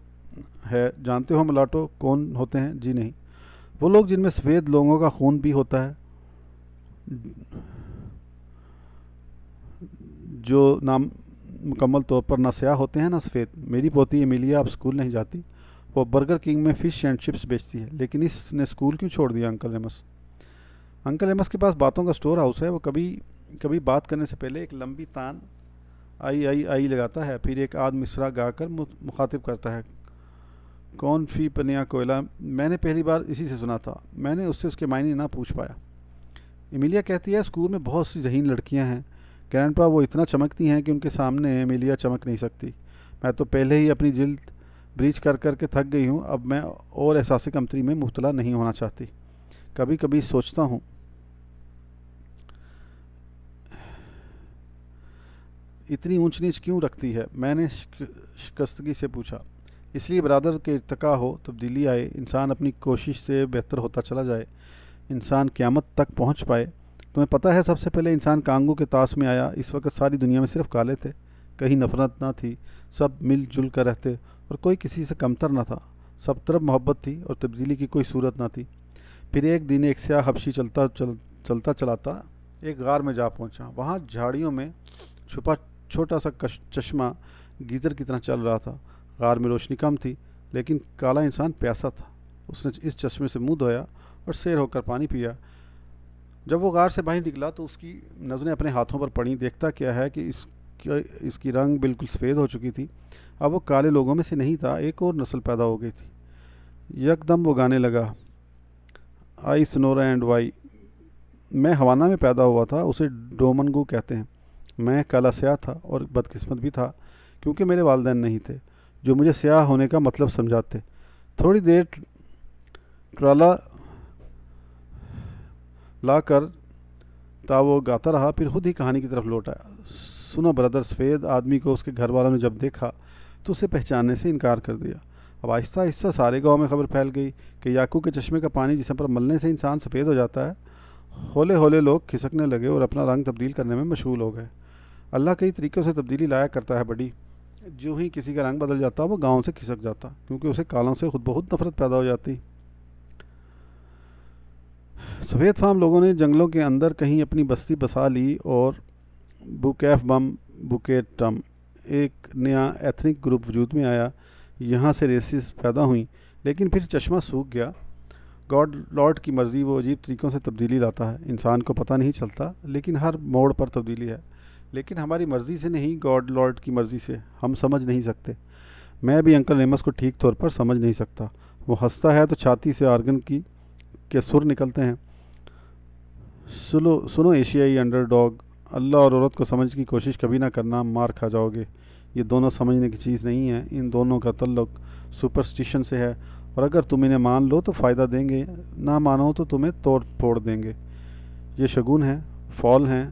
ہے. جانتے ہو ملاٹو کون ہوتے ہیں؟ جی نہیں. وہ لوگ جن میں سفید لوگوں کا خون بھی ہوتا ہے, جو نام مکمل طور پر نہ سیاہ ہوتے ہیں نہ سفید. میری پوتی ایمیلیا اب اسکول نہیں جاتی. وہ برگر کنگ میں فش اینڈ چپس بیچتی ہے. لیکن اس نے اسکول کیوں چھوڑ دیا؟ انکل ایمس کے پاس باتوں کا سٹور ہاؤس ہے. وہ کبھی بات کرنے سے پہلے ایک لمبی تان آئی لگاتا ہے, پھر ایک آدھ مصرع گا کر مخاطب کرتا ہے. کون فی پنیا کوئلہ. میں نے پہلی بار اسی سے سنا تھا. میں نے اس سے اس کے معنی نہ پوچھ پایا. ایمیلیا کہتی ہے اسکول میں بہت سی ذہین لڑکیاں ہیں گرینڈپا. وہ اتنا چمکتی ہیں کہ ان کے سامنے ایمیلیا چمک نہیں سکتی. میں تو پہلے ہی اپنی جلد بلیچ کر کے تھک گئی ہوں. اب میں اور احساس کمتری میں مبتلا نہیں ہونا چاہتی. کبھی کبھی سوچتا ہوں اتنی اونچ نیچ کیوں رکھتی ہے. میں نے شکستگی سے پوچھا. اس لیے برادر کہ ارتقا ہو, تبدیلی آئے, انسان اپنی کوشش سے بہتر ہوتا چلا جائے, انسان قیامت تک پہنچ پائے. تمہیں پتہ ہے سب سے پہلے انسان کانگو کے طاس میں آیا. اس وقت ساری دنیا میں صرف کالے تھے. کہیں نفرت نہ تھی, سب مل جل کر رہتے اور کوئی کسی سے کمتر نہ تھا. سب طرف محبت تھی اور تبدیلی کی کوئی صورت نہ تھی. پھر ایک دن ایک سیاہ حبشی چلتا چلاتا ایک غار میں جا پہنچا. وہاں جھاڑیوں میں چھپا چھوٹا سا چشمہ گیزر کی طرح چل رہا تھا. غار میں روشنی کم تھی لیکن کالا انسان پیاسا تھا. اس نے اس چشمے سے منہ دھویا اور سیر ہو کر پانی پیا. جب وہ غار سے باہر نکلا تو اس کی نظریں اپنے ہاتھوں پر پڑیں. دیکھتا کیا ہے کہ اس کی رنگ بالکل سفید ہو چکی تھی. اب وہ کالے لوگوں میں سے نہیں تھا. ایک اور نسل پیدا ہو گئی تھی. یکدم وہ گانے لگا, آئی سنورا اینڈ وائی. میں ہوانا میں پیدا ہوا تھا. اسے ڈومنگو کہتے ہیں. میں کالا سیاہ تھا اور بدقسمت بھی تھا کیونکہ میرے والدین نہیں تھے جو مجھے سیاہ ہونے کا مطلب سمجھاتے. تھوڑی دیر ٹرالا لا کر تا وہ گاتا رہا, پھر خود ہی کہانی کی طرف لوٹ آیا. سنو برادر, سفید آدمی کو اس کے گھر والوں نے جب دیکھا تو اسے پہچاننے سے انکار کر دیا. اب آہستہ آہستہ سارے گاؤں میں خبر پھیل گئی کہ یاکو کے چشمے کا پانی جسم پر ملنے سے انسان سفید ہو جاتا ہے. ہولے ہولے لوگ کھسکنے لگے اور اپنا رنگ تبدیل کرنے میں مشغول ہو گئے. اللہ کئی طریقوں سے تبدیلی لایا کرتا ہے بڑی. جو ہی کسی کا رنگ بدل جاتا وہ گاؤں سے کھسک جاتا کیونکہ اسے کالوں سے خود بہت نفرت پیدا ہو جاتی. سفید فام لوگوں نے جنگلوں کے اندر کہیں اپنی بستی بسا لی اور بوکیف بم بوکیٹم ایک نیا ایتھنک گروپ وجود میں آیا. یہاں سے ریسز پیدا ہوئیں لیکن پھر چشمہ سوکھ گیا. گاڈ لارڈ کی مرضی وہ عجیب طریقوں سے تبدیلی لاتا ہے. انسان کو پتہ نہیں چلتا لیکن ہر موڑ پر تبدیلی ہے. لیکن ہماری مرضی سے نہیں, گاڈ لارڈ کی مرضی سے. ہم سمجھ نہیں سکتے. میں بھی انکل ایمس کو ٹھیک طور پر سمجھ نہیں سکتا. وہ ہنستا ہے تو چھاتی سے آرگن کے سر نکلتے ہیں. سنو ایشیائی انڈر ڈاگ, اللہ اور عورت کو سمجھ کی کوشش کبھی نہ کرنا, مار کھا جاؤ گے. یہ دونوں سمجھنے کی چیز نہیں ہے. ان دونوں کا تعلق سپرسٹیشن سے ہے اور اگر تم انہیں مان لو تو فائدہ دیں گے, نہ مانو تو تمہیں توڑ پھوڑ دیں گے. یہ شگون ہیں, فال ہیں,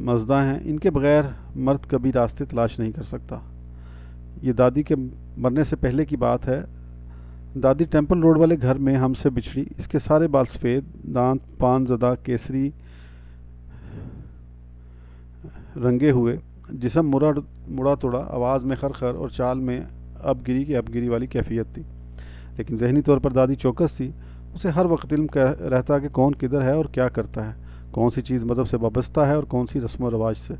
مزدہ ہیں. ان کے بغیر مرد کبھی راستے تلاش نہیں کر سکتا. یہ دادی کے مرنے سے پہلے کی بات ہے. دادی ٹیمپل روڈ والے گھر میں ہم سے بچھڑی. اس کے سارے بال سفید, دانت پان زدہ کیسری رنگے ہوئے, جسم مڑا توڑا, آواز میں خرخر اور چال میں اب گری والی کیفیت تھی. لیکن ذہنی طور پر دادی چوکس تھی. اسے ہر وقت علم رہتا کہ کون کدھر ہے اور کیا کرتا ہے, کون سی چیز مذہب سے وابستہ ہے اور کون سی رسم و رواج سے.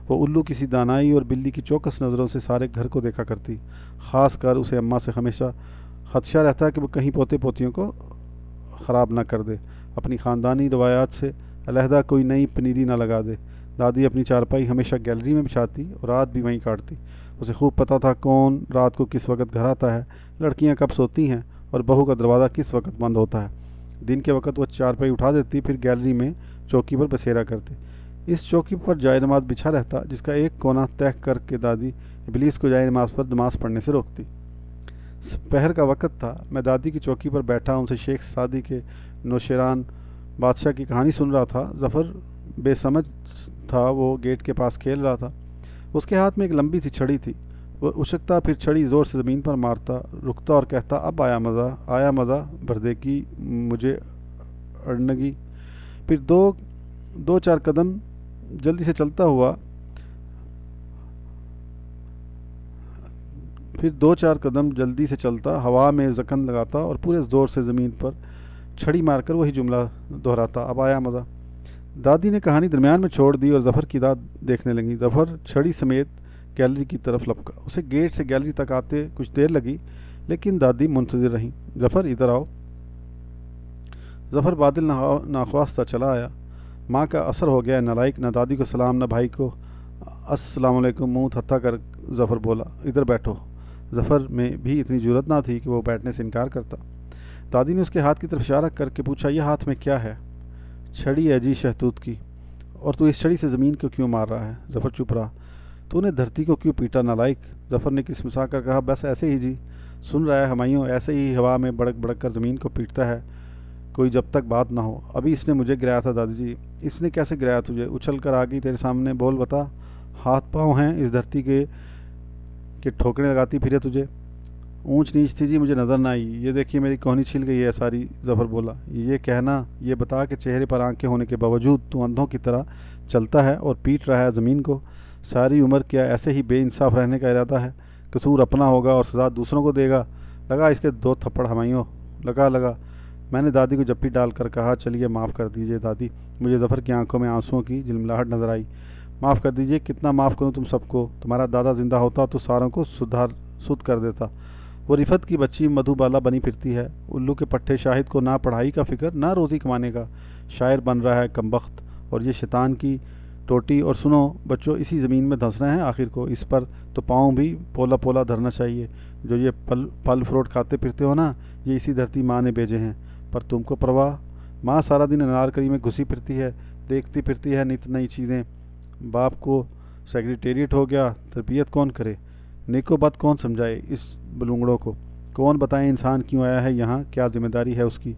وہ الو کسی دانائی اور بلی کی چوکس نظروں سے سارے گھر کو دیکھا کرتی. خاص کر اسے اماں سے ہمیشہ خدشہ رہتا کہ وہ کہیں پوتے پوتیوں کو خراب نہ کر دے, اپنی خاندانی روایات سے علیحدہ کوئی نئی پنیری نہ لگا دے. دادی اپنی چارپائی ہمیشہ گیلری میں بچھاتی اور رات بھی وہیں کاٹتی۔ اسے خوب پتہ تھا کون رات کو کس وقت گھر آتا ہے، لڑکیاں کب سوتی ہیں اور بہو کا دروازہ کس وقت بند ہوتا ہے۔ دن کے وقت وہ چارپائی اٹھا دیتی، پھر گیلری میں چوکی پر بسیرا کرتی۔ اس چوکی پر جائے نماز بچھا رہتا جس کا ایک کونا طے کر کے دادی ابلیس کو جائے نماز پر نماز پڑھنے سے روکتی۔ پہر کا وقت تھا، میں دادی کی چوکی پر بیٹھا ان سے شیخ سعدی کے نوشیروان بادشاہ کی کہانی سن رہا تھا۔ ظفر بے سمجھ تھا، وہ گیٹ کے پاس کھیل رہا تھا۔ اس کے ہاتھ میں ایک لمبی سی چھڑی تھی، وہ اچھکتا پھر چھڑی زور سے زمین پر مارتا، رکتا اور کہتا اب آیا مزہ بردے کی مجھے اڑنگی۔ پھر دو چار قدم جلدی سے چلتا، ہوا میں زکن لگاتا اور پورے زور سے زمین پر چھڑی مار کر وہی جملہ دہراتا اب آیا مزہ۔ دادی نے کہانی درمیان میں چھوڑ دی اور ظفر کی داد دیکھنے لگی۔ ظفر چھڑی سمیت گیلری کی طرف لپکا۔ اسے گیٹ سے گیلری تک آتے کچھ دیر لگی، لیکن دادی منتظر رہیں۔ ظفر ادھر آؤ۔ ظفر بادل ناخواستہ چلا آیا۔ ماں کا اثر ہو گیا نالائق، نہ دادی کو سلام نہ بھائی کو السلام علیکم۔ منہ تھتا کر ظفر بولا ادھر بیٹھو۔ ظفر میں بھی اتنی جرأت نہ تھی کہ وہ بیٹھنے سے انکار کرتا۔ دادی نے اس کے ہاتھ کی طرف اشارہ کر کے پوچھا یہ ہاتھ میں کیا ہے؟ چھڑی ہے جی شہتوت کی۔ اور تو اس چھڑی سے زمین کو کیوں مار رہا ہے؟ ظفر چپ رہا۔ تو نے دھرتی کو کیوں پیٹا نالائق؟ ظفر نے کسمسا کر کہا بس ایسے ہی جی، سن رہا ہے ہمایوں، ایسے ہی ہوا میں بڑک بڑک کر زمین کو پیٹتا ہے کوئی جب تک بات نہ ہو۔ ابھی اس نے مجھے گرایا تھا دادی جی۔ اس نے کیسے گرایا تجھے؟ اچھل کر آ گئی تیرے سامنے، بول بتا۔ ہاتھ پاؤں ہیں اس دھرتی کے ٹھوکریں لگاتی پھرے تجھے؟ اونچ نیچ تھی جی، مجھے نظر نہ آئی۔ یہ دیکھیے میری کہنی چھل گئی ہے ساری۔ ظفر بولا یہ کہنا، یہ بتا کہ چہرے پر آنکھیں ہونے کے باوجود تو اندھوں کی طرح چلتا ہے اور پیٹ رہا ہے زمین کو۔ ساری عمر کیا ایسے ہی بے انصاف رہنے کا ارادہ ہے؟ قصور اپنا ہوگا اور سزا دوسروں کو دے گا۔ لگا اس کے 2 تھپڑ ہمایوں، لگا۔ میں نے دادی کو جپٹی ڈال کر کہا چلیے معاف کر دیجیے دادی۔ مجھے ظفر کی آنکھوں میں آنسوؤں کی جھلملاہٹ نظر آئی۔ معاف کر دیجیے، کتنا معاف کروں تم سب کو؟ تمہارا دادا زندہ ہوتا تو ساروں کو سدھ کر دیتا۔ وہ رفت کی بچی مدھو بالا بنی پھرتی ہے، الو کے پٹھے شاہد کو نہ پڑھائی کا فکر نہ روزی کمانے کا، شاعر بن رہا ہے کمبخت، اور یہ شیطان کی ٹوٹی۔ اور سنو بچوں، اسی زمین میں دھنسنا ہے آخر کو، اس پر تو پاؤں بھی پولا پولا دھرنا چاہیے۔ جو یہ پھل فروٹ کھاتے پھرتے ہو نا، یہ اسی دھرتی ماں نے بھیجے ہیں، پر تم کو پرواہ؟ ماں سارا دن انارکلی میں گھسی پھرتی ہے، دیکھتی پھرتی ہے نت نئی چیزیں۔ باپ کو سیکریٹریٹ ہو گیا، تربیت کون کرے؟ نیکو بد کون سمجھائے اس بلونگڑوں کو؟ کون بتائے انسان کیوں آیا ہے یہاں، کیا ذمہ داری ہے اس کی؟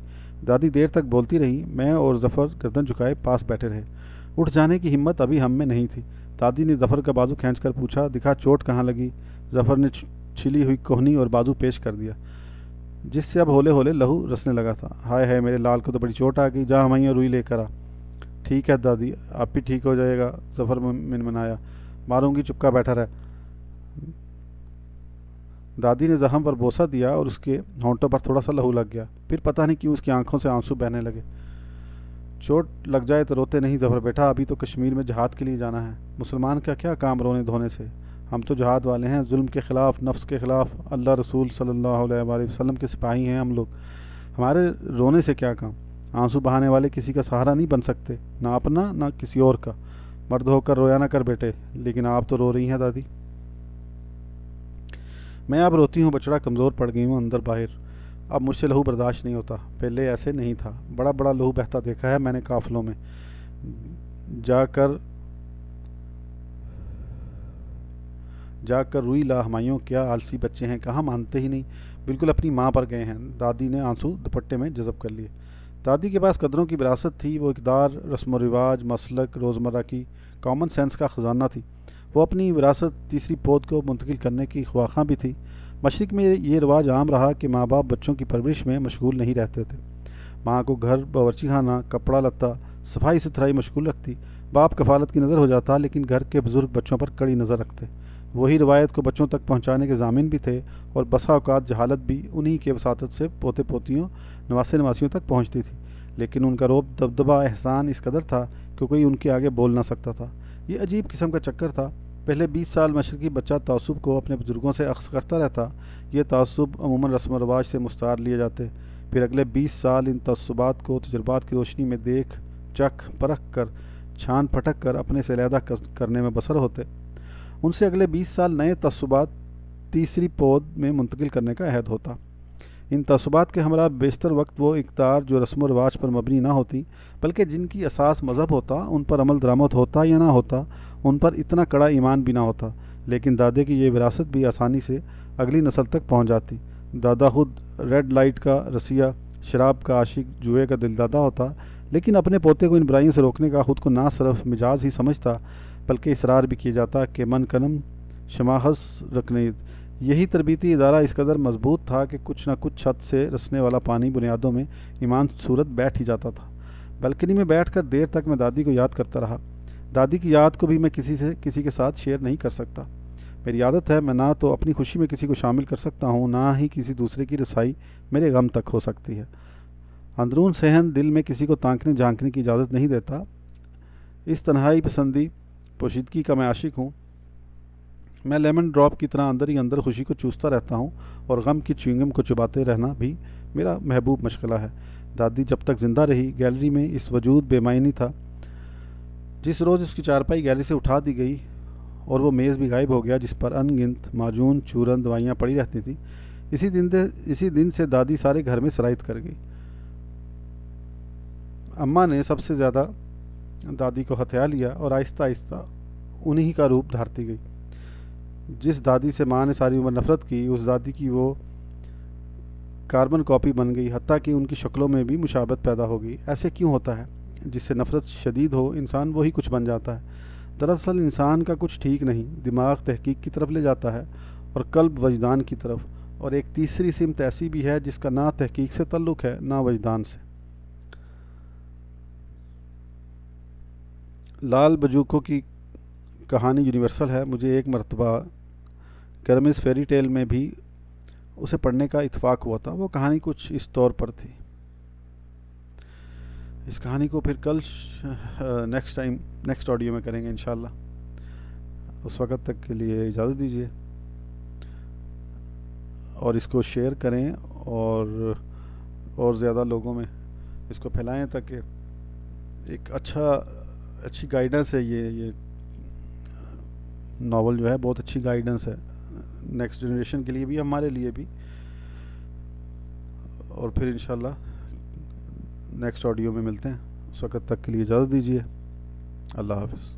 دادی دیر تک بولتی رہی۔ میں اور ظفر گردن جھکائے پاس بیٹھے رہے۔ اٹھ جانے کی ہمت ابھی ہم میں نہیں تھی۔ دادی نے ظفر کا بازو کھینچ کر پوچھا دکھا چوٹ کہاں لگی؟ ظفر نے چھلی ہوئی کوہنی اور بازو پیش کر دیا، جس سے اب ہولے ہولے لہو رسنے لگا تھا۔ ہائے ہائے میرے لال کو تو بڑی چوٹ آ گئی، جا ہمایوں روئی لے کر آ۔ ٹھیک ہے دادی، آپ بھی ٹھیک ہو جائے گا، ظفر منمنایا۔ ماروں گی، چپکا بیٹھا رہ۔ دادی نے زخم پر بوسہ دیا اور اس کے ہونٹوں پر تھوڑا سا لہو لگ گیا، پھر پتہ نہیں کیوں اس کی آنکھوں سے آنسو بہنے لگے۔ چوٹ لگ جائے تو روتے نہیں ظفر بیٹا، ابھی تو کشمیر میں جہاد کے لیے جانا ہے۔ مسلمان کا کیا کام رونے دھونے سے؟ ہم تو جہاد والے ہیں، ظلم کے خلاف، نفس کے خلاف، اللہ رسول صلی اللہ علیہ وآلہ وسلم کے سپاہی ہیں ہم لوگ۔ ہمارے رونے سے کیا کام؟ آنسو بہانے والے کسی کا سہارا نہیں بن سکتے، نہ اپنا نہ کسی اور کا۔ مرد ہو کر رویا نہ کر بیٹے۔ لیکن آپ تو رو رہی ہیں دادی۔ میں اب روتی ہوں بچڑا، کمزور پڑ گئی ہوں اندر باہر، اب مجھ سے لہو برداشت نہیں ہوتا۔ پہلے ایسے نہیں تھا، بڑا بڑا لہو بہتا دیکھا ہے میں نے قافلوں میں جا کر روئی لا ہمایوں، کیا آلسی بچے ہیں، کہاں مانتے ہی نہیں، بالکل اپنی ماں پر گئے ہیں۔ دادی نے آنسو دوپٹے میں جذب کر لیے۔ دادی کے پاس قدروں کی وراثت تھی، وہ اقدار، رسم و رواج، مسلک، روزمرہ کی کامن سینس کا خزانہ تھی۔ وہ اپنی وراثت تیسری پود کو منتقل کرنے کی خواہاں بھی تھی۔ مشرق میں یہ رواج عام رہا کہ ماں باپ بچوں کی پرورش میں مشغول نہیں رہتے تھے۔ ماں کو گھر، باورچی خانہ، کپڑا لتا، صفائی ستھرائی مشغول رکھتی، باپ کفالت کی نظر ہو جاتا، لیکن گھر کے بزرگ بچوں پر کڑی نظر رکھتے۔ وہی روایت کو بچوں تک پہنچانے کے ضامن بھی تھے، اور بسا اوقات جہالت بھی انہی کے وساطت سے پوتے پوتیوں، نواسے نواسیوں تک پہنچتی تھی، لیکن ان کا روب دبدبہ احسان اس قدر تھا کہ کوئی ان کے آگے بول نہ سکتا تھا۔ یہ عجیب قسم کا چکر تھا۔ پہلے 20 سال مشرقی بچہ تعصب کو اپنے بزرگوں سے اخذ کرتا رہتا، یہ تعصب عموماً رسم و رواج سے مستعار لیے جاتے، پھر اگلے 20 سال ان تعصبات کو تجربات کی روشنی میں دیکھ، چکھ، پرکھ کر چھان پھٹک کر اپنے سے علیحدہ کرنے میں بسر ہوتے، ان سے اگلے 20 سال نئے تعصبات تیسری پود میں منتقل کرنے کا عہد ہوتا۔ ان تعصبات کے ہمراہ بیشتر وقت وہ اقدار جو رسم و رواج پر مبنی نہ ہوتی بلکہ جن کی اساس مذہب ہوتا، ان پر عمل درآمد ہوتا یا نہ ہوتا، ان پر اتنا کڑا ایمان بھی نہ ہوتا، لیکن دادے کی یہ وراثت بھی آسانی سے اگلی نسل تک پہنچ جاتی۔ دادا خود ریڈ لائٹ کا رسیہ، شراب کا عاشق، جوئے کا دل دادا ہوتا، لیکن اپنے پوتے کو ان برائیوں سے روکنے کا خود کو نہ صرف مجاز ہی سمجھتا بلکہ اصرار بھی کیا جاتا کہ من کنم شماخس رکنید۔ یہی تربیتی ادارہ اس قدر مضبوط تھا کہ کچھ نہ کچھ چھت سے رسنے والا پانی بنیادوں میں ایمان صورت بیٹھ ہی جاتا تھا۔ بلکنی میں بیٹھ کر دیر تک میں دادی کو یاد کرتا رہا۔ دادی کی یاد کو بھی میں کسی کے ساتھ شیئر نہیں کر سکتا۔ میری عادت ہے، میں نہ تو اپنی خوشی میں کسی کو شامل کر سکتا ہوں، نہ ہی کسی دوسرے کی رسائی میرے غم تک ہو سکتی ہے۔ اندرون صحن دل میں کسی کو تانکنے جھانکنے کی اجازت نہیں دیتا۔ اس تنہائی پسندی پوشیدگی کا میں عاشق ہوں۔ میں لیمن ڈراپ کی طرح اندر ہی اندر خوشی کو چوستا رہتا ہوں، اور غم کی چیونگم کو چباتے رہنا بھی میرا محبوب مشغلہ ہے۔ دادی جب تک زندہ رہی، گیلری میں اس وجود بے معنی تھا۔ جس روز اس کی چارپائی گیلری سے اٹھا دی گئی اور وہ میز بھی غائب ہو گیا جس پر ان گنت معجون، چورن، دوائیاں پڑی رہتی تھیں، اسی دن سے دادی سارے گھر میں سرایت کر گئی۔ اماں نے سب سے زیادہ دادی کو ہتھیا لیا اور آہستہ آہستہ انہی کا روپ دھارتی گئی۔ جس دادی سے ماں نے ساری عمر نفرت کی، اس دادی کی وہ کاربن کاپی بن گئی، حتیٰ کہ ان کی شکلوں میں بھی مشابہت پیدا ہو گئی۔ ایسے کیوں ہوتا ہے؟ جس سے نفرت شدید ہو، انسان وہی کچھ بن جاتا ہے۔ دراصل انسان کا کچھ ٹھیک نہیں، دماغ تحقیق کی طرف لے جاتا ہے اور قلب وجدان کی طرف، اور ایک تیسری سمت ایسی بھی ہے جس کا نہ تحقیق سے تعلق ہے نہ وجدان سے۔ لال بجوکو کی کہانی یونیورسل ہے۔ مجھے ایک مرتبہ گرمز فیری ٹیل میں بھی اسے پڑھنے کا اتفاق ہوا تھا۔ وہ کہانی کچھ اس طور پر تھی۔ اس کہانی کو پھر کل نیکسٹ آڈیو میں کریں گے انشاءاللہ۔ اس وقت تک کے لیے اجازت دیجیے، اور اس کو شیئر کریں اور زیادہ لوگوں میں اس کو پھیلائیں تاکہ ایک اچھی گائیڈنس ہے۔ یہ ناول جو ہے بہت اچھی گائیڈنس ہے نیکسٹ جنریشن کے لیے بھی، ہمارے لیے بھی۔ اور پھر انشاءاللہ نیکسٹ آڈیو میں ملتے ہیں۔ اس وقت تک کے لیے اجازت دیجیے۔ اللہ حافظ۔